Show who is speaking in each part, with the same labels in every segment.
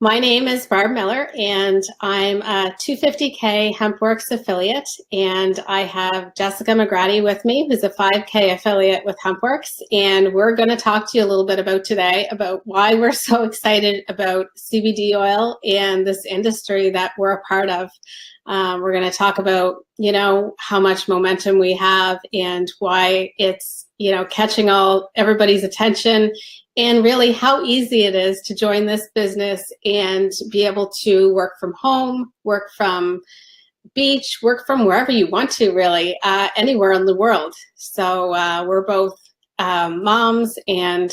Speaker 1: My name is Barb Miller, and I'm a 250K HempWorx affiliate, and I have Jessica McGrady with me, who's a 5K affiliate with HempWorx, and we're going to talk to you a little bit about today about why we're so excited about CBD oil and this industry that we're a part of. We're going to talk about, how much momentum we have and why it's, catching everybody's attention, and really how easy it is to join this business and be able to work from home, work from beach, work from wherever you want to, really, anywhere in the world. So we're both moms, and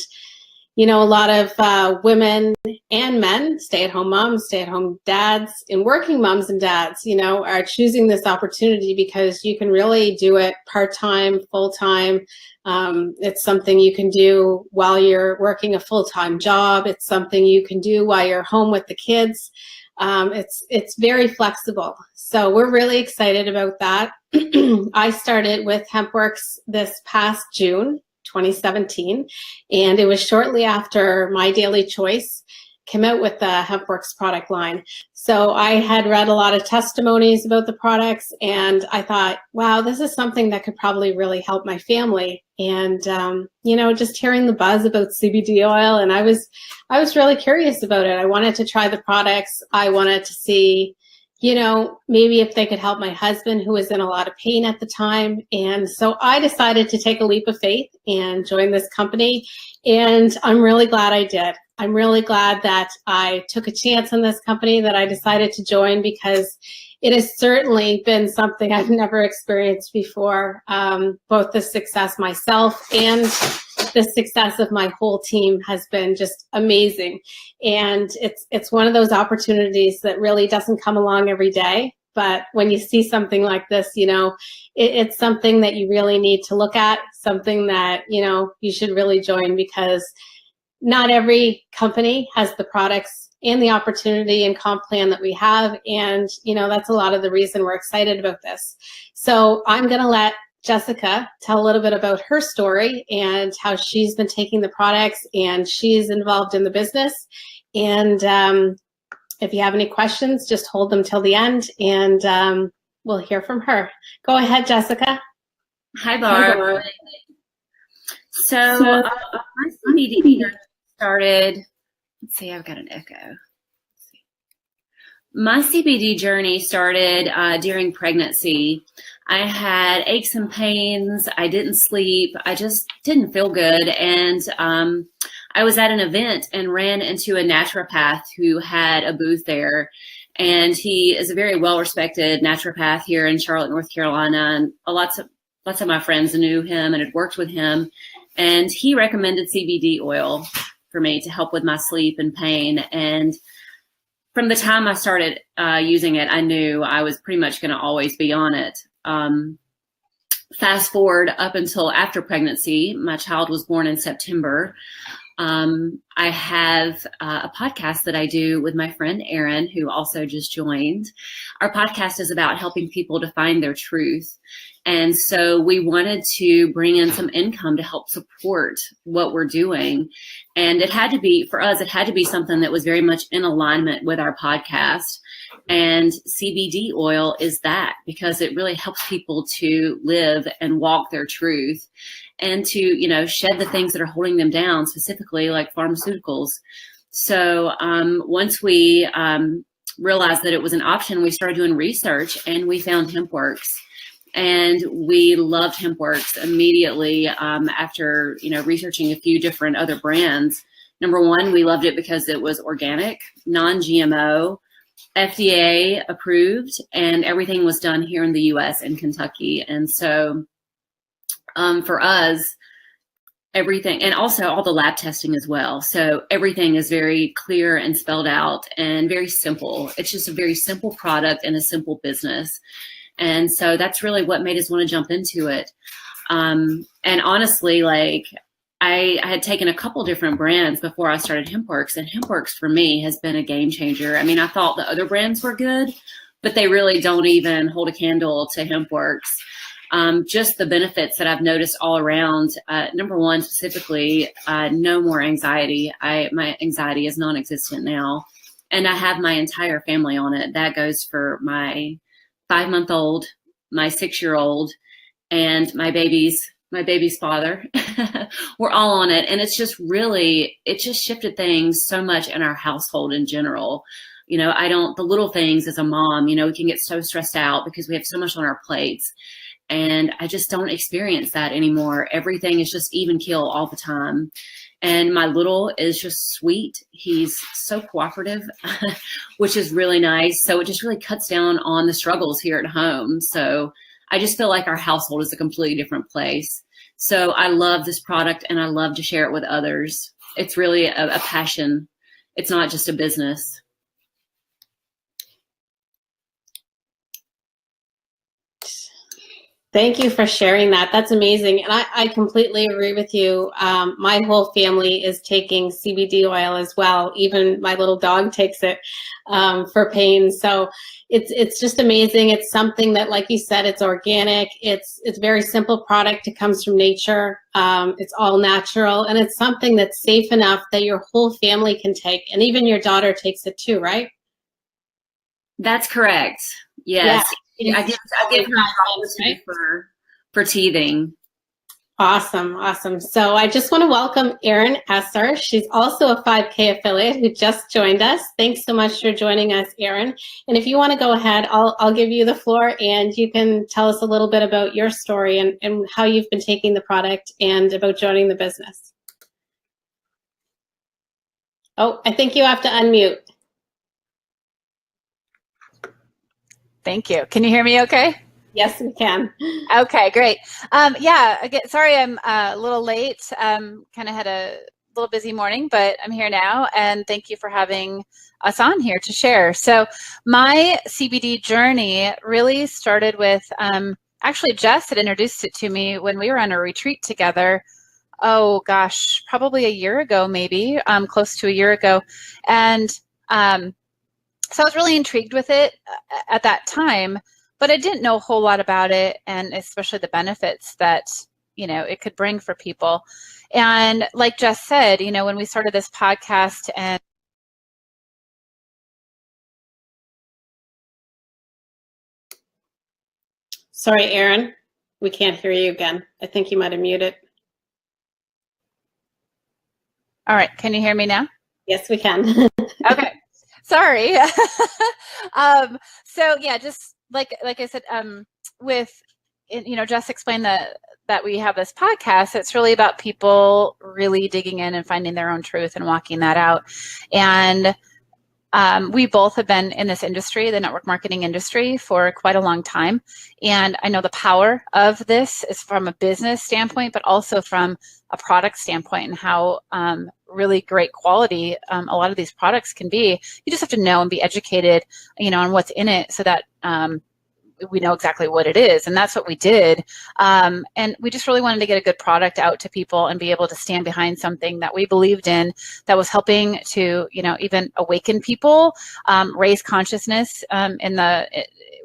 Speaker 1: a lot of women and men, stay-at-home moms, stay-at-home dads, and working moms and dads, are choosing this opportunity because you can really do it part-time, full-time. It's something you can do while you're working a full-time job. It's something you can do while you're home with the kids. It's very flexible. So we're really excited about that. I started with HempWorx this past June 2017, and it was shortly after My Daily Choice came out with the HempWorx product line. So I had read a lot of testimonies about the products, and I thought, wow, this is something that could probably really help my family. And just hearing the buzz about CBD oil, and I was really curious about it. I wanted to try the products. I wanted to see, maybe if they could help my husband, who was in a lot of pain at the time. And so I decided to take a leap of faith and join this company. And I'm really glad I did. I'm really glad that I took a chance on this company, that I decided to join, because it has certainly been something I've never experienced before. Both the success myself and the success of my whole team has been just amazing. And it's one of you that really doesn't come along every day. But when you see something like this, it's something that you really need to look at, something that, you should really join, because not every company has the products and the opportunity and comp plan that we have. And, that's a lot of the reason we're excited about this. So I'm going to let Jessica tell a little bit about her story and how she's been taking the products, and she's involved in the business. And if you have any questions, just hold them till the end, and we'll hear from her. Go ahead, Jessica.
Speaker 2: Hi, Barb. So my CBD started, let's see, I've got an echo. My CBD journey started during pregnancy. I had aches and pains. I didn't sleep. I just didn't feel good. And I was at an event and ran into a naturopath who had a booth there. And he is a very well-respected naturopath here in Charlotte, North Carolina. And lots of my friends knew him and had worked with him. And he recommended CBD oil for me to help with my sleep and pain. And from the time I started using it, I knew I was pretty much going to always be on it. Fast forward up until after pregnancy, my child was born in September. I have a podcast that I do with my friend Erin, who also just joined. Our podcast is about helping people to find their truth. And so we wanted to bring in some income to help support what we're doing. And it had to be, for us, it had to be something that was very much in alignment with our podcast. And CBD oil is that, because it really helps people to live and walk their truth, and to, shed the things that are holding them down, specifically like pharmaceuticals. So once we realized that it was an option, we started doing research, and we found HempWorx. And we loved HempWorx immediately after, researching a few different other brands. Number one, we loved it because it was organic, non-GMO, FDA approved, and everything was done here in the U.S. in Kentucky. And so for us, everything, and also all the lab testing as well. So everything is very clear and spelled out and very simple. It's just a very simple product and a simple business. And so that's really what made us want to jump into it. And honestly, I had taken a couple different brands before I started HempWorx, and HempWorx for me has been a game changer. I mean, I thought the other brands were good, but they really don't even hold a candle to HempWorx. Just the benefits that I've noticed all around. Number one, specifically, no more anxiety. My anxiety is non-existent now. And I have my entire family on it. That goes for my 5-month-old, my 6-year-old, and my baby's father. We're all on it. And it's just really, it just shifted things so much in our household in general. You know, the little things as a mom, you know, we can get so stressed out because we have so much on our plates. And I just don't experience that anymore. Everything is just even keel all the time. And my little is just sweet. He's so cooperative, which is really nice. So it just really cuts down on the struggles here at home. So I just feel like our household is a completely different place. So I love this product and I love to share it with others. It's really a passion. It's not just a business.
Speaker 1: Thank you for sharing that. That's amazing. And I completely agree with you. My whole family is taking CBD oil as well. Even my little dog takes it for pain. So it's just amazing. It's something that, like you said, it's organic. It's a very simple product. It comes from nature. It's all natural. And it's something that's safe enough that your whole family can take. And even your daughter takes it too, right?
Speaker 2: That's correct. Yes.
Speaker 1: Yeah.
Speaker 2: I give her for teething.
Speaker 1: Awesome. Awesome. So I just want to welcome Erin Esser. She's also a 5K affiliate who just joined us. Thanks so much for joining us, Erin. And if you want to go ahead, I'll give you the floor and you can tell us a little bit about your story and how you've been taking the product and about joining the business. Oh, I think you have to unmute.
Speaker 3: Thank you. Can you hear me okay?
Speaker 1: Yes, we can.
Speaker 3: Okay, great. Yeah, again, sorry I'm a little late. Kind of had a little busy morning, but I'm here now. And thank you for having us on here to share. So my CBD journey really started with, actually Jess had introduced it to me when we were on a retreat together. Oh gosh, probably a year ago, maybe, close to a year ago. And so I was really intrigued with it at that time, but I didn't know a whole lot about it, and especially the benefits that, you know, it could bring for people. And like Jess said, you know, when we started this podcast and
Speaker 1: Sorry, Erin, we can't hear you again. I think you might have muted.
Speaker 3: all right, can you hear me now?
Speaker 1: Yes, we can.
Speaker 3: Okay. Sorry. So yeah, just like I said, with, you know, Jess explained that we have this podcast. It's really about people really digging in and finding their own truth and walking that out. And we both have been in this industry, the network marketing industry, for quite a long time. And I know the power of this is from a business standpoint, but also from a product standpoint, and how really great quality a lot of these products can be. You just have to know and be educated, you know, on what's in it, so that we know exactly what it is. And that's what we did. And we just really wanted to get a good product out to people and be able to stand behind something that we believed in, that was helping to, you know, even awaken people, raise consciousness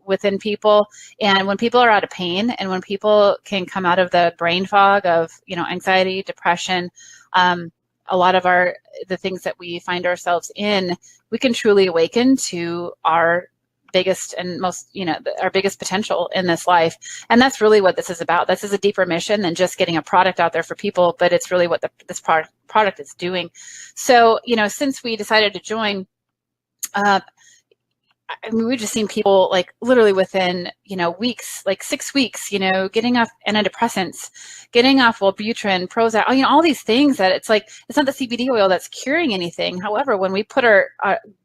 Speaker 3: within people. And when people are out of pain, and when people can come out of the brain fog of, you know, anxiety, depression, a lot of the things that we find ourselves in, we can truly awaken to our biggest and most, you know, our biggest potential in this life. And that's really what this is about. This is a deeper mission than just getting a product out there for people, but it's really what this product is doing. So, you know, since we decided to join, I mean, we've just seen people, like, literally within, you know, weeks, like 6 weeks, you know, getting off antidepressants, getting off Wellbutrin, Prozac, you know, all these things that it's like, it's not the CBD oil that's curing anything. However, when we put our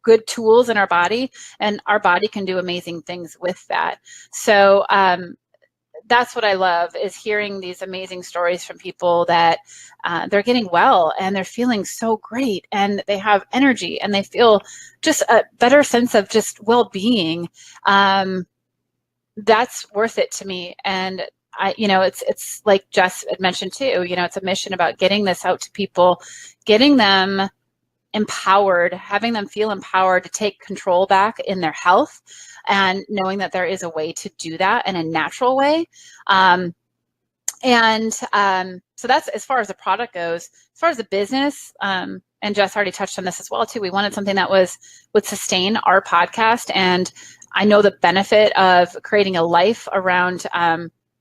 Speaker 3: good tools in our body, and our body can do amazing things with that. So that's what I love, is hearing these amazing stories from people that they're getting well and they're feeling so great, and they have energy, and they feel just a better sense of just well-being. That's worth it to me. And you know, it's like Jess had mentioned too, you know, it's a mission about getting this out to people, getting them empowered, having them feel empowered to take control back in their health, and knowing that there is a way to do that in a natural way. So that's as far as the product goes. As far as the business, and and Jess already touched on this as well too. We wanted something that would sustain our podcast. And I know the benefit of creating a life around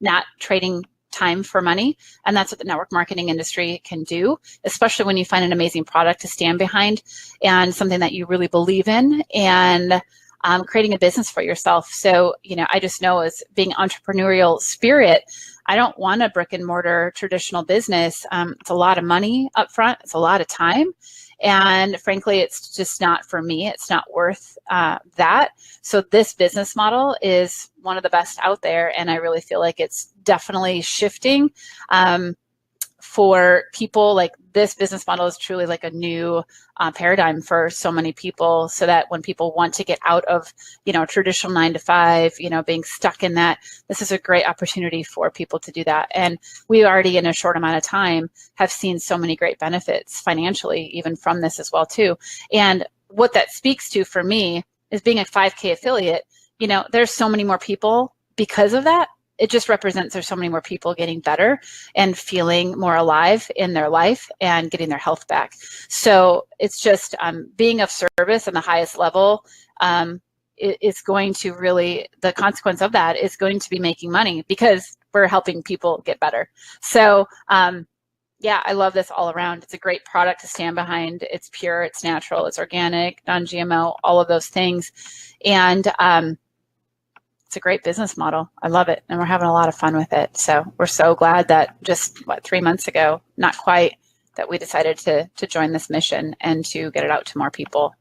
Speaker 3: not trading time for money. And that's what the network marketing industry can do, especially when you find an amazing product to stand behind and something that you really believe in, and creating a business for yourself. So, I just know, as being entrepreneurial spirit, I don't want a brick and mortar traditional business. It's a lot of money up front. It's a lot of time. And frankly, it's just not for me. It's not worth that. So this business model is one of the best out there. And I really feel like it's definitely shifting for people. Like, this business model is truly like a new paradigm for so many people, so that when people want to get out of, traditional 9 to 5, being stuck in that, this is a great opportunity for people to do that. And we already, in a short amount of time, have seen so many great benefits financially, even from this as well too. And what that speaks to for me is, being a 5K affiliate, there's so many more people because of that. It just represents there's so many more people getting better and feeling more alive in their life and getting their health back. So it's just being of service on the highest level is going to really, the consequence of that is going to be making money, because we're helping people get better. So yeah, I love this all around. It's a great product to stand behind. It's pure, it's natural, it's organic, non-GMO, all of those things. And it's a great business model. I love it. And we're having a lot of fun with it. So we're so glad that just 3 months ago, not quite, that we decided to join this mission and to get it out to more people.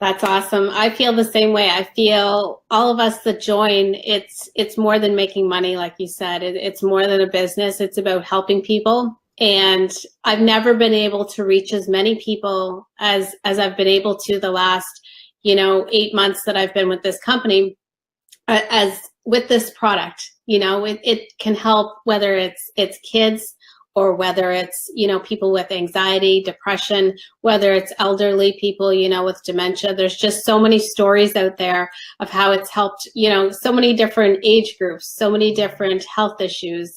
Speaker 1: That's awesome. I feel the same way. I feel all of us that join, it's more than making money, like you said. It's more than a business. It's about helping people. And I've never been able to reach as many people as I've been able to the last, 8 months that I've been with this company, as with this product. It can help, whether it's kids, or whether it's, people with anxiety, depression, whether it's elderly people, with dementia. There's just so many stories out there of how it's helped, so many different age groups, so many different health issues,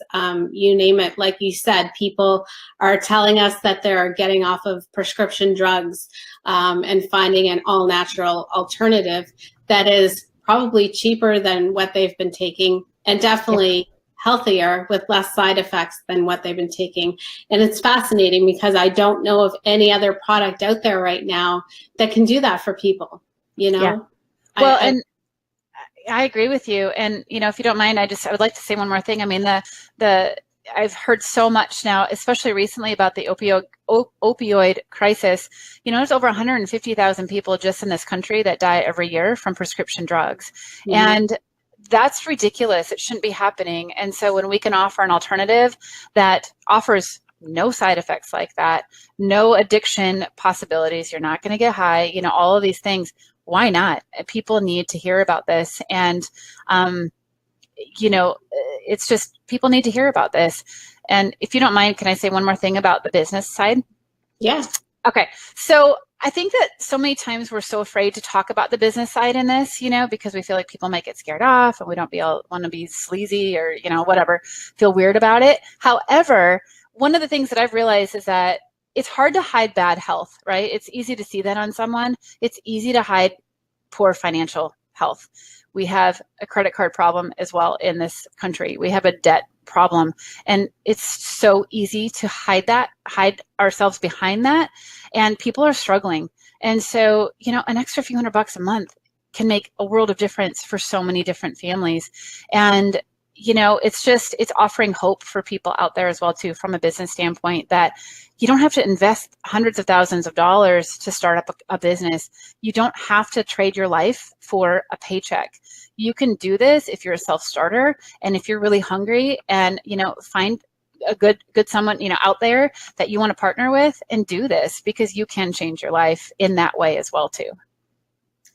Speaker 1: you name it. Like you said, people are telling us that they're getting off of prescription drugs and finding an all-natural alternative that is probably cheaper than what they've been taking, and definitely healthier with less side effects than what they've been taking. And it's fascinating, because I don't know of any other product out there right now that can do that for people,
Speaker 3: Yeah. Well, and I agree with you. And, if you don't mind, I would like to say one more thing. I mean, I've heard so much now, especially recently, about the opioid crisis. There's over 150,000 people just in this country that die every year from prescription drugs. Mm-hmm. And that's ridiculous. It shouldn't be happening. And so when we can offer an alternative that offers no side effects like that, no addiction possibilities, you're not going to get high, all of these things, why not? People need to hear about this. And, it's just, people need to hear about this. And if you don't mind, can I say one more thing about the business side?
Speaker 1: Yeah.
Speaker 3: Okay. So I think that so many times we're so afraid to talk about the business side in this, because we feel like people might get scared off, and we don't want to be sleazy or, whatever, feel weird about it. However, one of the things that I've realized is that it's hard to hide bad health, right? It's easy to see that on someone. It's easy to hide poor financial health. We have a credit card problem as well in this country. We have a debt problem, and it's so easy to hide ourselves behind that, and people are struggling. And so, an extra few $100 a month can make a world of difference for so many different families. And it's offering hope for people out there as well too, from a business standpoint, that you don't have to invest hundreds of thousands of dollars to start up a business. You don't have to trade your life for a paycheck. You can do this if you're a self-starter, and if you're really hungry, and find a good someone out there that you want to partner with, and do this, because you can change your life in that way as well too.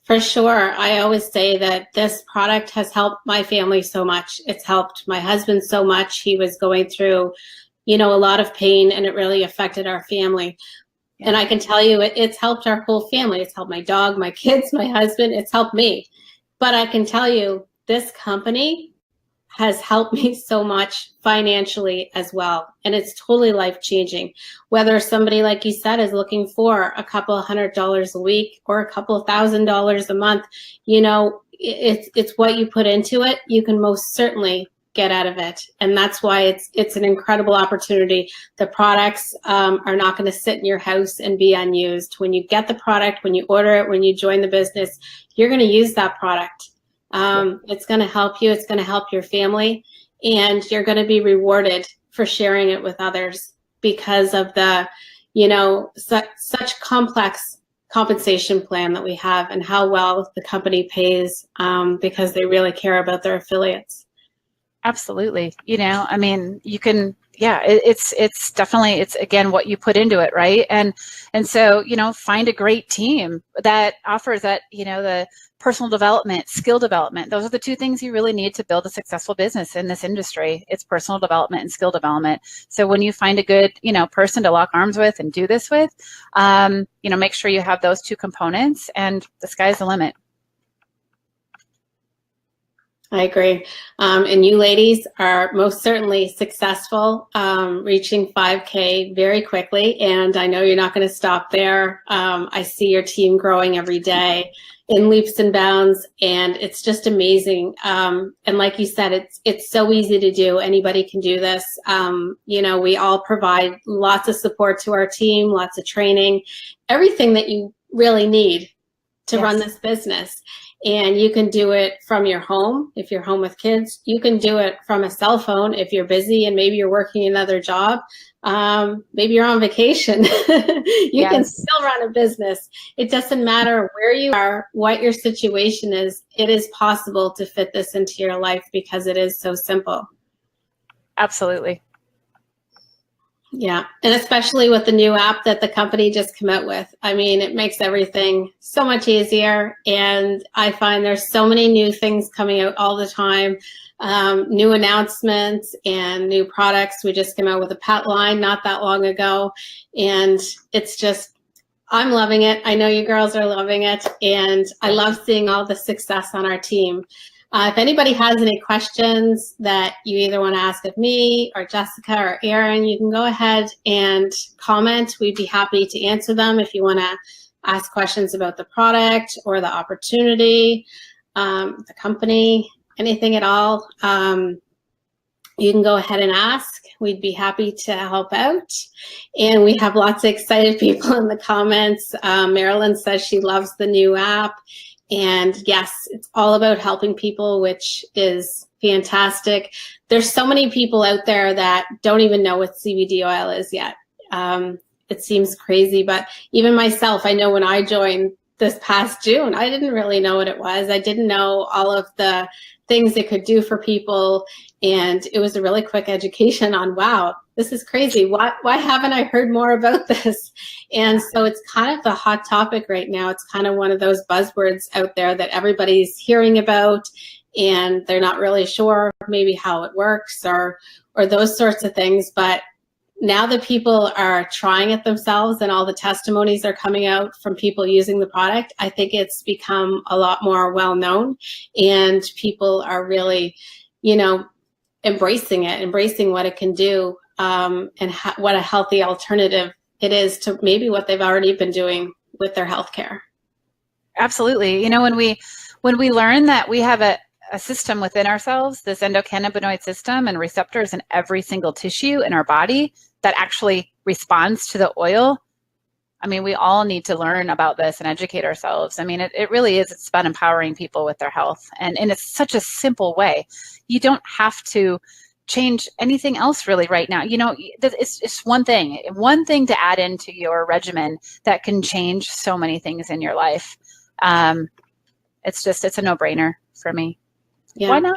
Speaker 1: For sure. I always say that this product has helped my family so much. It's helped my husband so much. He was going through, a lot of pain, and it really affected our family. Yeah. And I can tell you, it's helped our whole family. It's helped my dog, my kids, my husband. It's helped me. But I can tell you, this company has helped me so much financially as well. And it's totally life-changing. Whether somebody, like you said, is looking for a couple $100 a week or a couple $1,000 a month, you know, it's what you put into it, you can most certainly get out of it. And that's why it's an incredible opportunity. The products are not going to sit in your house and be unused. When you get the product, when you order it, when you join the business, you're going to use that product. It's going to help you. It's going to help your family, and you're going to be rewarded for sharing it with others because of the, you know, such complex compensation plan that we have and how well the company pays because they really care about their affiliates.
Speaker 3: Absolutely. You know, I mean, you can, yeah, it's definitely, it's again, what you put into it. Right. And so, you know, find a great team that offers that, you know, the personal development, skill development. Those are the two things you really need to build a successful business in this industry. It's personal development and skill development. So when you find a good, you know, person to lock arms with and do this with, you know, make sure you have those two components, and the sky's the limit.
Speaker 1: I agree. And you ladies are most certainly successful, reaching 5K very quickly. And I know you're not going to stop there. I see your team growing every day in leaps and bounds, and it's just amazing. And like you said, it's so easy to do. Anybody can do this. You know, we all provide lots of support to our team, lots of training, everything that you really need to run this business. And you can do it from your home if you're home with kids. You can do it from a cell phone if you're busy and maybe you're working another job. Maybe you're on vacation. You can still run a business. It doesn't matter where you are, what your situation is. It is possible to fit this into your life because it is so simple.
Speaker 3: Absolutely.
Speaker 1: Yeah, and especially with the new app that the company just came out with. I mean, it makes everything so much easier, and I find there's so many new things coming out all the time, new announcements and new products. We just came out with a pet line not that long ago, and it's just, I'm loving it. I know you girls are loving it, and I love seeing all the success on our team. If anybody has any questions that you either want to ask of me or Jessica or Erin, you can go ahead and comment. We'd be happy to answer them. If you want to ask questions about the product or the opportunity, the company, anything at all, you can go ahead and ask. We'd be happy to help out. And we have lots of excited people in the comments. Marilyn says she loves the new app. And yes, it's all about helping people, which is fantastic. There's so many people out there that don't even know what CBD oil is yet. It seems crazy, but even myself, I know when I joined this past June, I didn't really know what it was. I didn't know all of the things it could do for people. And it was a really quick education on, wow, this is crazy. Why haven't I heard more about this? And so it's kind of the hot topic right now. It's kind of one of those buzzwords out there that everybody's hearing about, and they're not really sure maybe how it works or those sorts of things. But now that people are trying it themselves and all the testimonies are coming out from people using the product, I think it's become a lot more well-known, and people are really, you know, embracing what it can do, and what a healthy alternative it is to maybe what they've already been doing with their healthcare.
Speaker 3: Absolutely. You know, when we learn that we have a system within ourselves, this endocannabinoid system and receptors in every single tissue in our body that actually responds to the oil. I mean, we all need to learn about this and educate ourselves. I mean, it really is. It's about empowering people with their health. And it's such a simple way. You don't have to change anything else really right now. You know, it's one thing to add into your regimen that can change so many things in your life. It's a no-brainer for me. Yeah. Why not?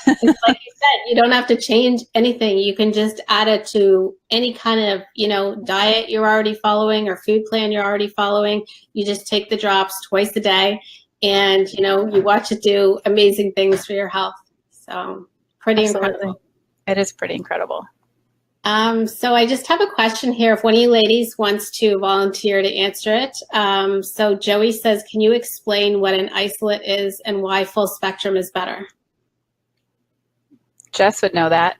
Speaker 1: Like you said, you don't have to change anything. You can just add it to any kind of, you know, diet you're already following or food plan you're already following. You just take the drops twice a day, and, you know, you watch it do amazing things for your health. So pretty incredible.
Speaker 3: It is pretty incredible.
Speaker 1: So I just have a question here. If one of you ladies wants to volunteer to answer it. So Joey says, can you explain what an isolate is and why full spectrum is better?
Speaker 3: Jess would know that.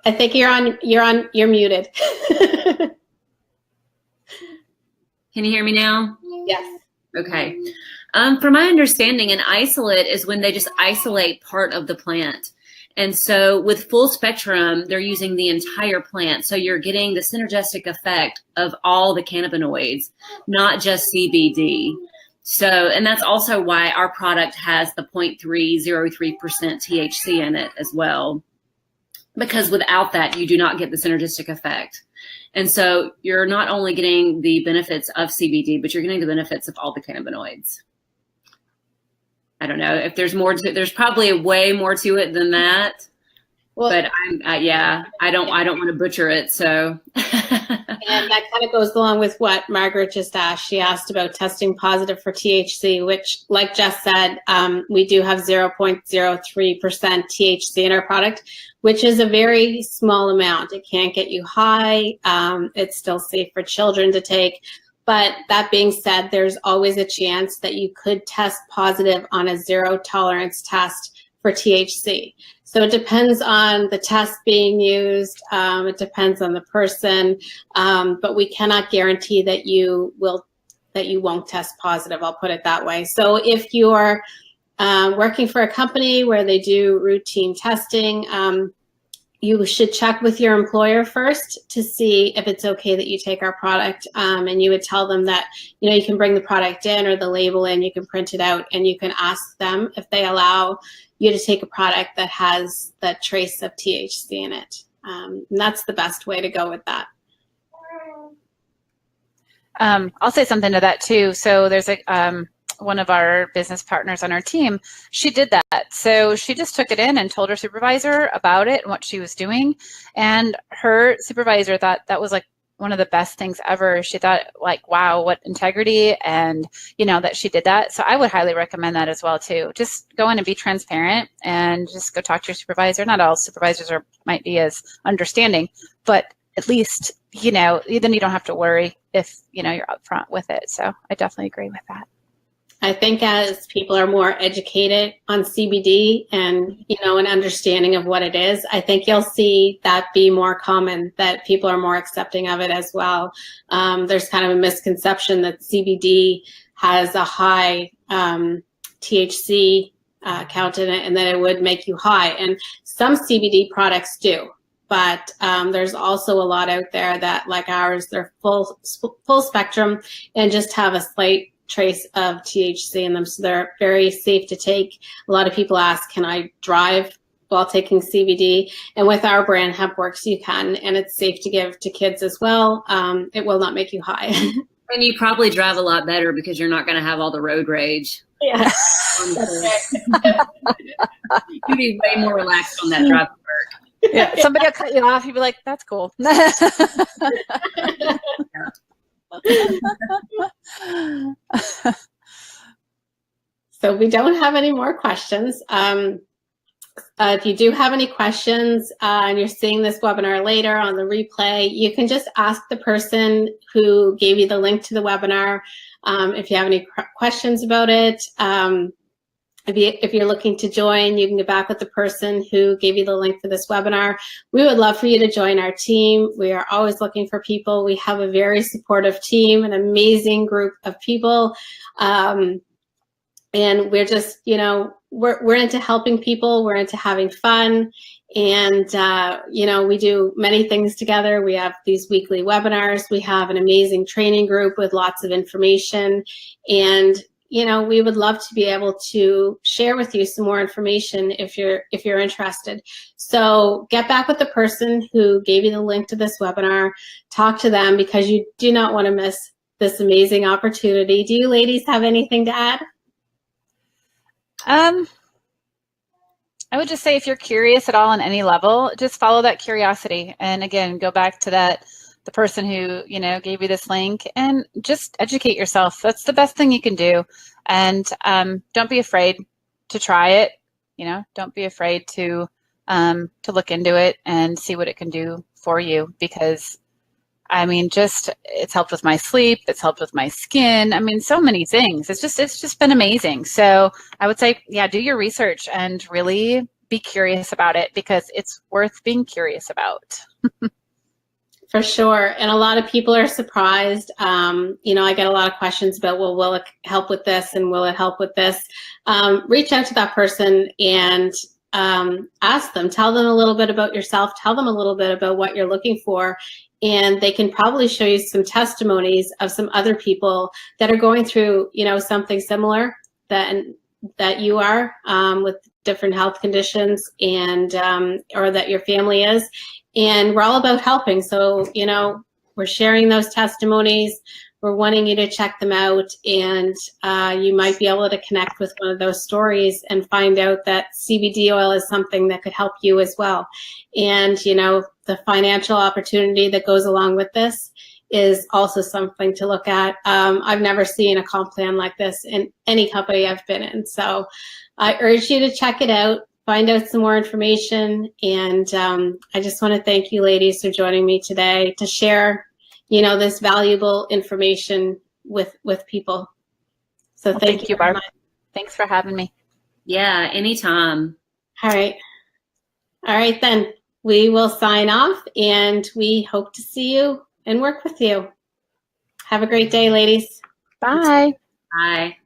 Speaker 1: I think you're muted.
Speaker 2: Can you hear me now?
Speaker 1: Yes.
Speaker 2: Okay. From my understanding, an isolate is when they just isolate part of the plant. And so with full spectrum, they're using the entire plant. So you're getting the synergistic effect of all the cannabinoids, not just CBD. So, and that's also why our product has the 0.303% THC in it as well, because without that, you do not get the synergistic effect. And so you're not only getting the benefits of CBD, but you're getting the benefits of all the cannabinoids. I don't know if there's more to it. There's probably way more to it than that. Well, but I don't want to butcher it. So.
Speaker 1: And that kind of goes along with what Margaret just asked. She asked about testing positive for THC, which, like Jess said, we do have 0.03% THC in our product, which is a very small amount. It can't get you high. It's still safe for children to take. But that being said, there's always a chance that you could test positive on a zero tolerance test for THC. So it depends on the test being used. It depends on the person, but we cannot guarantee that you won't test positive. I'll put it that way. So if you're working for a company where they do routine testing, you should check with your employer first to see if it's okay that you take our product, and you would tell them that, you know, you can bring the product in or the label in, you can print it out, and you can ask them if they allow you to take a product that has that trace of THC in it. And that's the best way to go with that.
Speaker 3: I'll say something to that too. So there's one of our business partners on our team, she did that. So she just took it in and told her supervisor about it and what she was doing. And her supervisor thought that was like one of the best things ever. She thought like, wow, what integrity, and you know, that she did that. So I would highly recommend that as well too. Just go in and be transparent and just go talk to your supervisor. Not all supervisors might be as understanding, but at least, you know, then you don't have to worry if, you know, you're upfront with it. So I definitely agree with that.
Speaker 1: I think as people are more educated on CBD and, you know, an understanding of what it is, I think you'll see that be more common, that people are more accepting of it as well. There's kind of a misconception that CBD has a high THC count in it and that it would make you high. And some CBD products do. But there's also a lot out there that, like ours, they're full spectrum and just have a slight trace of THC in them, so they're very safe to take. A lot of people ask, can I drive while taking CBD? And with our brand HempWorx, you can, and it's safe to give to kids as well. It will not make you high.
Speaker 2: And you probably drive a lot better because you're not going to have all the road rage.
Speaker 1: Yeah.
Speaker 2: You'd be way more relaxed on that drive to work.
Speaker 3: Yeah, somebody will cut you off. You'd be like, that's cool.
Speaker 1: So we don't have any more questions. If you do have any questions and you're seeing this webinar later on the replay, you can just ask the person who gave you the link to the webinar if you have any questions about it. If you're looking to join, you can get back with the person who gave you the link for this webinar. We would love for you to join our team. We are always looking for people. We have a very supportive team, an amazing group of people. And we're just, you know, we're into helping people. We're into having fun. And, you know, we do many things together. We have these weekly webinars. We have an amazing training group with lots of information. And you know, we would love to be able to share with you some more information if you're interested. So get back with the person who gave you the link to this webinar. Talk to them because you do not want to miss this amazing opportunity. Do you ladies have anything to add?
Speaker 3: I would just say if you're curious at all on any level, just follow that curiosity. And again, go back to the person who, you know, gave you this link and just educate yourself. That's the best thing you can do. And don't be afraid to try it. You know, don't be afraid to look into it and see what it can do for you, because I mean, just it's helped with my sleep. It's helped with my skin. I mean, so many things. It's just been amazing. So I would say, yeah, do your research and really be curious about it because it's worth being curious about.
Speaker 1: For sure. And a lot of people are surprised. I get a lot of questions about, well, will it help with this? And will it help with this? Reach out to that person and ask them, tell them a little bit about yourself, tell them a little bit about what you're looking for. And they can probably show you some testimonies of some other people that are going through, something similar that you are with different health conditions and or that your family is. And we're all about helping. So, we're sharing those testimonies. We're wanting you to check them out. And you might be able to connect with one of those stories and find out that CBD oil is something that could help you as well. And, the financial opportunity that goes along with this is also something to look at. I've never seen a comp plan like this in any company I've been in. So I urge you to check it out. Find out some more information. And I just want to thank you ladies for joining me today to share, this valuable information with people. So
Speaker 3: well, thank you, Barb. Thanks for having me.
Speaker 2: Yeah, anytime.
Speaker 1: All right, then we will sign off and we hope to see you and work with you. Have a great day, ladies.
Speaker 3: Bye.
Speaker 2: Bye.